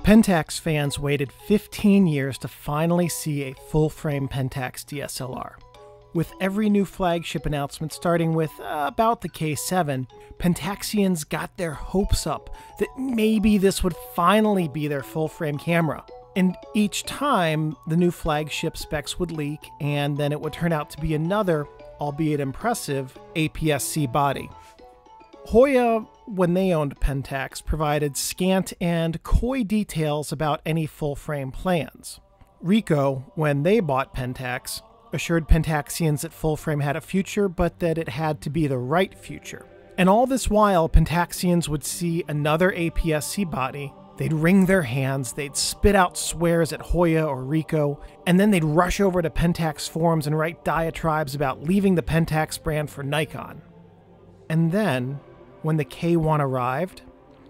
Pentax fans waited 15 years to finally see a full-frame Pentax DSLR. With every new flagship announcement starting with about the K-1, Pentaxians got their hopes up that maybe this would finally be their full-frame camera. And each time, the new flagship specs would leak, and then it would turn out to be another, albeit impressive, APS-C body. Hoya, when they owned Pentax, provided scant and coy details about any full-frame plans. Ricoh, when they bought Pentax, assured Pentaxians that full-frame had a future, but that it had to be the right future. And all this while, Pentaxians would see another APS-C body, they'd wring their hands, they'd spit out swears at Hoya or Ricoh, and then they'd rush over to Pentax forums and write diatribes about leaving the Pentax brand for Nikon. And then, when the K-1 arrived,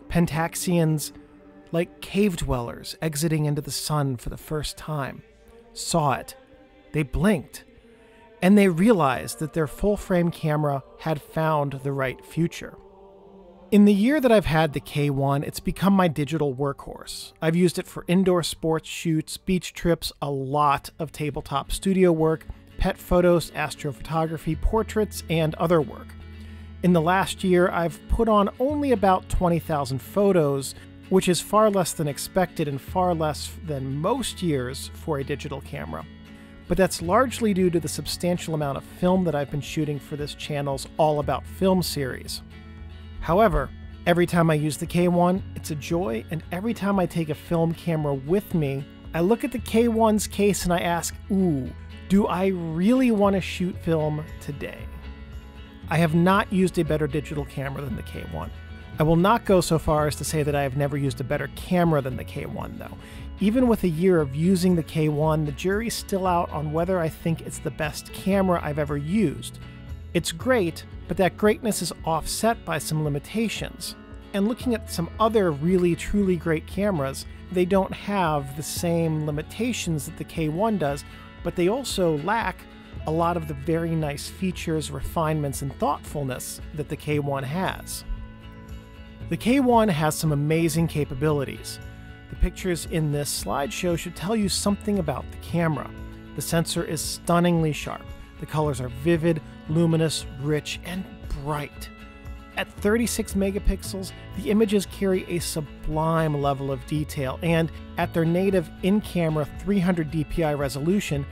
Pentaxians, like cave dwellers exiting into the sun for the first time, saw it. They blinked, and they realized that their full-frame camera had found the right future. In the year that I've had the K-1, it's become my digital workhorse. I've used it for indoor sports shoots, beach trips, a lot of tabletop studio work, pet photos, astrophotography, portraits, and other work. In the last year, I've put on only about 20,000 photos, which is far less than expected and far less than most years for a digital camera. But that's largely due to the substantial amount of film that I've been shooting for this channel's All About Film series. However, every time I use the K-1, it's a joy, and every time I take a film camera with me, I look at the K-1's case and I ask, ooh, do I really want to shoot film today? I have not used a better digital camera than the K-1. I will not go so far as to say that I have never used a better camera than the K-1, though. Even with a year of using the K-1, the jury's still out on whether I think it's the best camera I've ever used. It's great, but that greatness is offset by some limitations. And looking at some other really, truly great cameras, they don't have the same limitations that the K-1 does, but they also lack a lot of the very nice features, refinements, and thoughtfulness that the K-1 has. The K-1 has some amazing capabilities. The pictures in this slideshow should tell you something about the camera. The sensor is stunningly sharp. The colors are vivid, luminous, rich, and bright. At 36 megapixels, the images carry a sublime level of detail, and at their native in-camera 300 dpi resolution,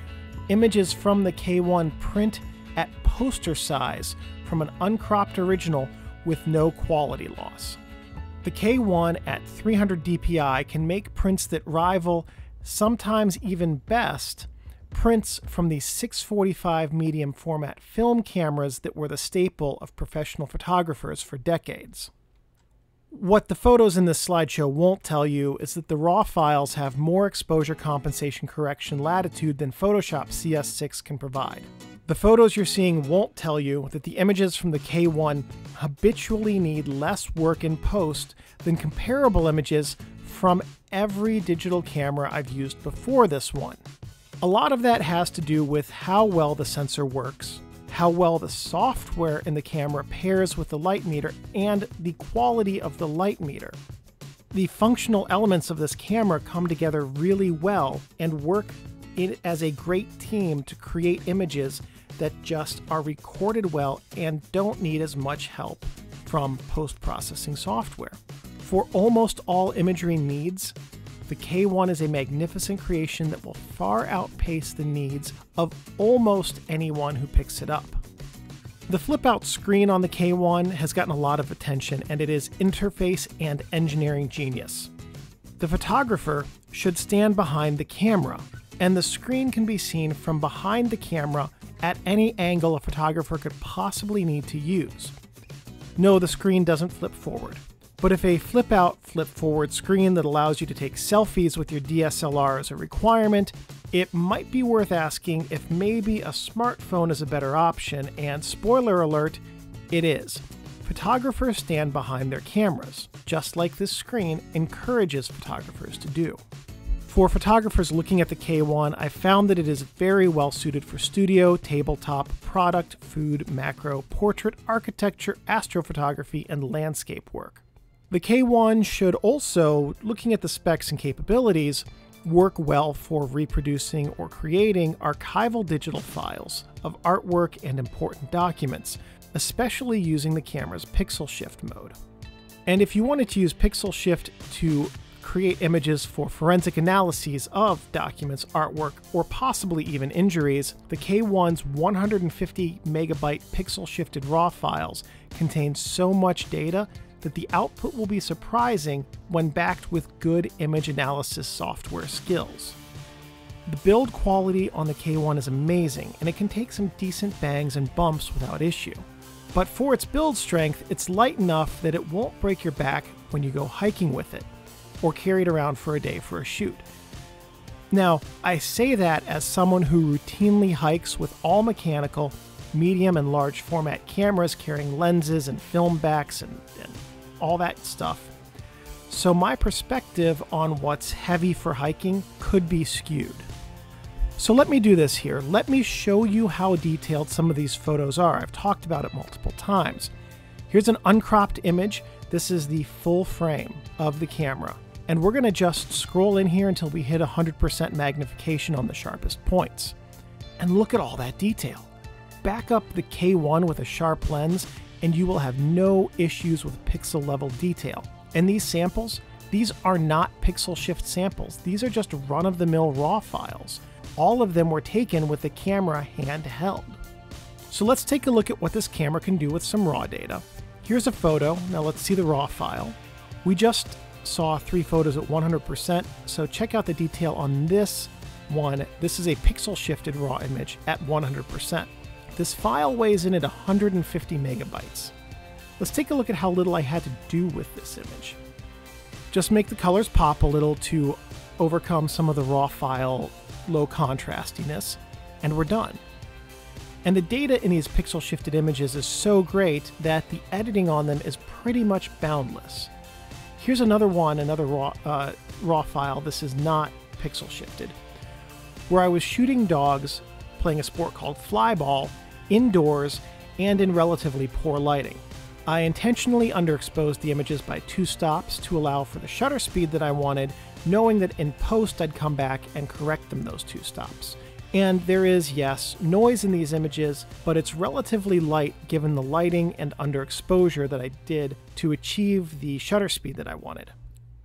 images from the K-1 print at poster size from an uncropped original with no quality loss. The K-1 at 300 dpi can make prints that rival, sometimes even best, prints from the 645 medium format film cameras that were the staple of professional photographers for decades. What the photos in this slideshow won't tell you is that the RAW files have more exposure compensation correction latitude than Photoshop CS6 can provide. The photos you're seeing won't tell you that the images from the K-1 habitually need less work in post than comparable images from every digital camera I've used before this one. A lot of that has to do with how well the sensor works, how well the software in the camera pairs with the light meter, and the quality of the light meter. The functional elements of this camera come together really well and work as a great team to create images that just are recorded well and don't need as much help from post-processing software. For almost all imagery needs, the K-1 is a magnificent creation that will far outpace the needs of almost anyone who picks it up. The flip-out screen on the K-1 has gotten a lot of attention, and it is interface and engineering genius. The photographer should stand behind the camera, and the screen can be seen from behind the camera at any angle a photographer could possibly need to use. No, the screen doesn't flip forward. But if a flip-out, flip-forward screen that allows you to take selfies with your DSLR is a requirement, it might be worth asking if maybe a smartphone is a better option, and spoiler alert, it is. Photographers stand behind their cameras, just like this screen encourages photographers to do. For photographers looking at the K-1, I found that it is very well suited for studio, tabletop, product, food, macro, portrait, architecture, astrophotography, and landscape work. The K-1 should also, looking at the specs and capabilities, work well for reproducing or creating archival digital files of artwork and important documents, especially using the camera's pixel shift mode. And if you wanted to use pixel shift to create images for forensic analyses of documents, artwork, or possibly even injuries, the K-1's 150 megabyte pixel shifted RAW files contain so much data that the output will be surprising when backed with good image analysis software skills. The build quality on the K-1 is amazing, and it can take some decent bangs and bumps without issue. But for its build strength, it's light enough that it won't break your back when you go hiking with it, or carry it around for a day for a shoot. Now, I say that as someone who routinely hikes with all mechanical, medium and large format cameras carrying lenses and film backs and all that stuff. So my perspective on what's heavy for hiking could be skewed. So let me do this here. Let me show you how detailed some of these photos are. I've talked about it multiple times. Here's an uncropped image. This is the full frame of the camera. And we're going to just scroll in here until we hit 100% magnification on the sharpest points. And look at all that detail. Back up the K-1 with a sharp lens and you will have no issues with pixel level detail. And these samples, these are not pixel shift samples. These are just run-of-the-mill RAW files. All of them were taken with the camera handheld. So let's take a look at what this camera can do with some raw data. Here's a photo. Now let's see the raw file. We just saw 3 photos at 100%, so check out the detail on this one. This is a pixel shifted raw image at 100%. This file weighs in at 150 megabytes. Let's take a look at how little I had to do with this image. Just make the colors pop a little to overcome some of the raw file low contrastiness, and we're done. And the data in these pixel shifted images is so great that the editing on them is pretty much boundless. Here's another one, another raw file. This is not pixel shifted, where I was shooting dogs playing a sport called flyball indoors and in relatively poor lighting. I intentionally underexposed the images by 2 stops to allow for the shutter speed that I wanted, knowing that in post I'd come back and correct them those 2 stops. And there is, yes, noise in these images, but it's relatively light given the lighting and underexposure that I did to achieve the shutter speed that I wanted.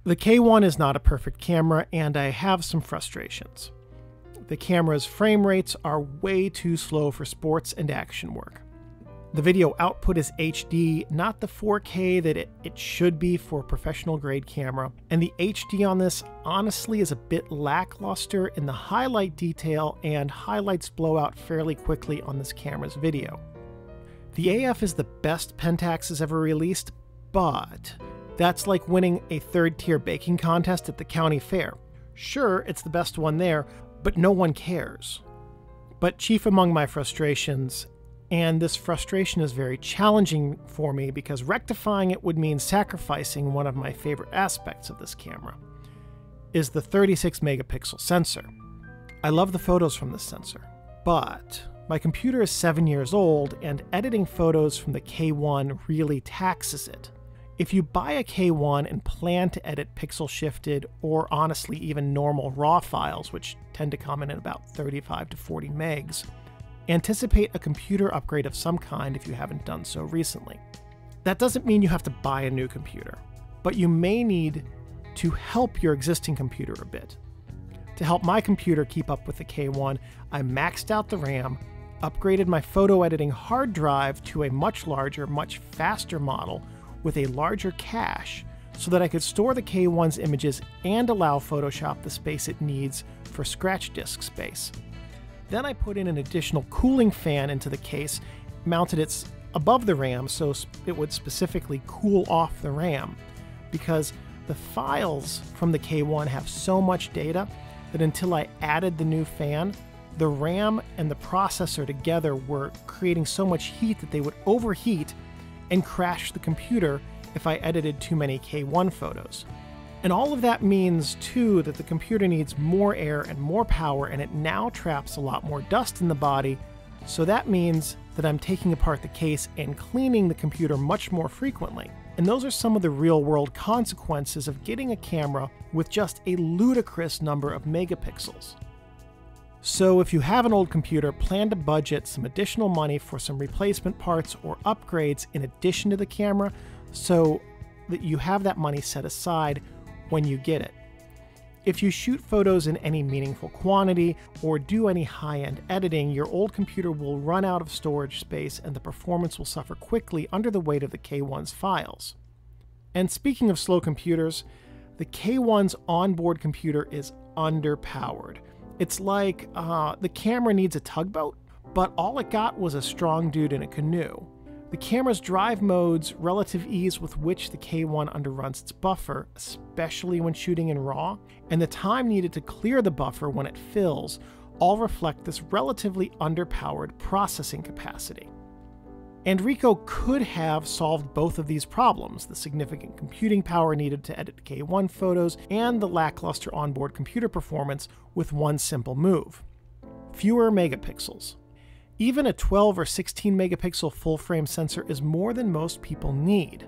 The K-1 is not a perfect camera, and I have some frustrations. The camera's frame rates are way too slow for sports and action work. The video output is HD, not the 4K that it should be for a professional grade camera, and the HD on this honestly is a bit lackluster in the highlight detail, and highlights blow out fairly quickly on this camera's video. The AF is the best Pentax has ever released, but that's like winning a 3rd-tier baking contest at the county fair. Sure, it's the best one there, but no one cares. But chief among my frustrations, and this frustration is very challenging for me because rectifying it would mean sacrificing one of my favorite aspects of this camera, is the 36 megapixel sensor. I love the photos from this sensor, but my computer is 7 years old and editing photos from the K-1 really taxes it. If you buy a K-1 and plan to edit pixel shifted or honestly even normal RAW files, which tend to come in at about 35 to 40 megs, anticipate a computer upgrade of some kind if you haven't done so recently. That doesn't mean you have to buy a new computer, but you may need to help your existing computer a bit. To help my computer keep up with the K-1, I maxed out the RAM, upgraded my photo editing hard drive to a much larger, much faster model with a larger cache so that I could store the K-1's images and allow Photoshop the space it needs for scratch disk space. Then I put in an additional cooling fan into the case, mounted it above the RAM so it would specifically cool off the RAM, because the files from the K-1 have so much data that until I added the new fan, the RAM and the processor together were creating so much heat that they would overheat and crash the computer if I edited too many K-1 photos. And all of that means, too, that the computer needs more air and more power, and it now traps a lot more dust in the body, so that means that I'm taking apart the case and cleaning the computer much more frequently. And those are some of the real-world consequences of getting a camera with just a ludicrous number of megapixels. So if you have an old computer, plan to budget some additional money for some replacement parts or upgrades in addition to the camera so that you have that money set aside when you get it. If you shoot photos in any meaningful quantity or do any high-end editing, your old computer will run out of storage space and the performance will suffer quickly under the weight of the K-1's files. And speaking of slow computers, the K-1's onboard computer is underpowered. It's like the camera needs a tugboat, but all it got was a strong dude in a canoe. The camera's drive modes, relative ease with which the K-1 underruns its buffer, especially when shooting in RAW, and the time needed to clear the buffer when it fills, all reflect this relatively underpowered processing capacity. And Ricoh could have solved both of these problems, the significant computing power needed to edit K-1 photos and the lackluster onboard computer performance, with one simple move: fewer megapixels. Even a 12 or 16 megapixel full-frame sensor is more than most people need.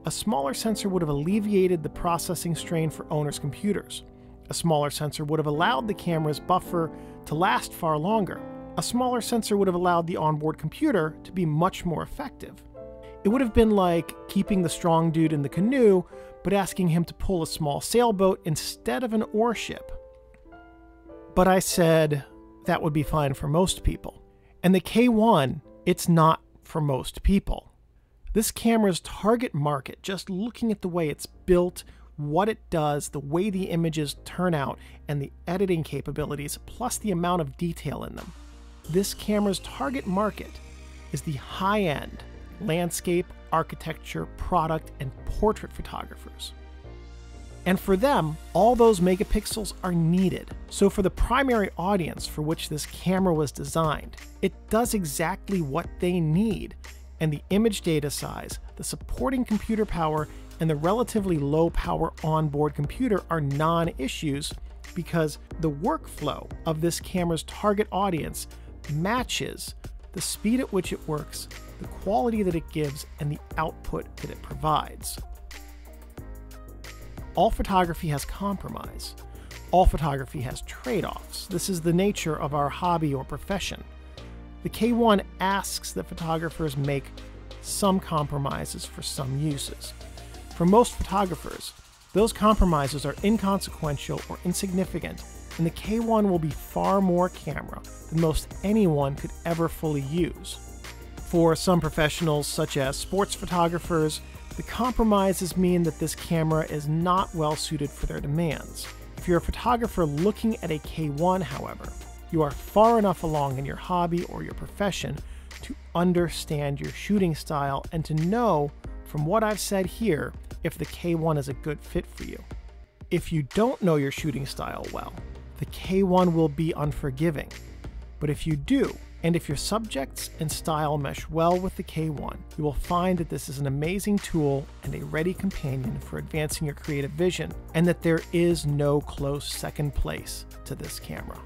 A smaller sensor would have alleviated the processing strain for owners' computers. A smaller sensor would have allowed the camera's buffer to last far longer. A smaller sensor would have allowed the onboard computer to be much more effective. It would have been like keeping the strong dude in the canoe, but asking him to pull a small sailboat instead of an ore ship. But I said that would be fine for most people. And the K-1, it's not for most people. This camera's target market, just looking at the way it's built, what it does, the way the images turn out, and the editing capabilities, plus the amount of detail in them. This camera's target market is the high-end landscape, architecture, product, and portrait photographers. And for them, all those megapixels are needed. So for the primary audience for which this camera was designed, it does exactly what they need. And the image data size, the supporting computer power, and the relatively low power onboard computer are non-issues because the workflow of this camera's target audience matches the speed at which it works, the quality that it gives, and the output that it provides. All photography has compromise. All photography has trade-offs. This is the nature of our hobby or profession. The K-1 asks that photographers make some compromises for some uses. For most photographers, those compromises are inconsequential or insignificant, and the K-1 will be far more camera than most anyone could ever fully use. For some professionals, such as sports photographers, the compromises mean that this camera is not well suited for their demands. If you're a photographer looking at a K-1, however, you are far enough along in your hobby or your profession to understand your shooting style and to know, from what I've said here, if the K-1 is a good fit for you. If you don't know your shooting style well, the K-1 will be unforgiving. But if you do, and if your subjects and style mesh well with the K-1, you will find that this is an amazing tool and a ready companion for advancing your creative vision, and that there is no close second place to this camera.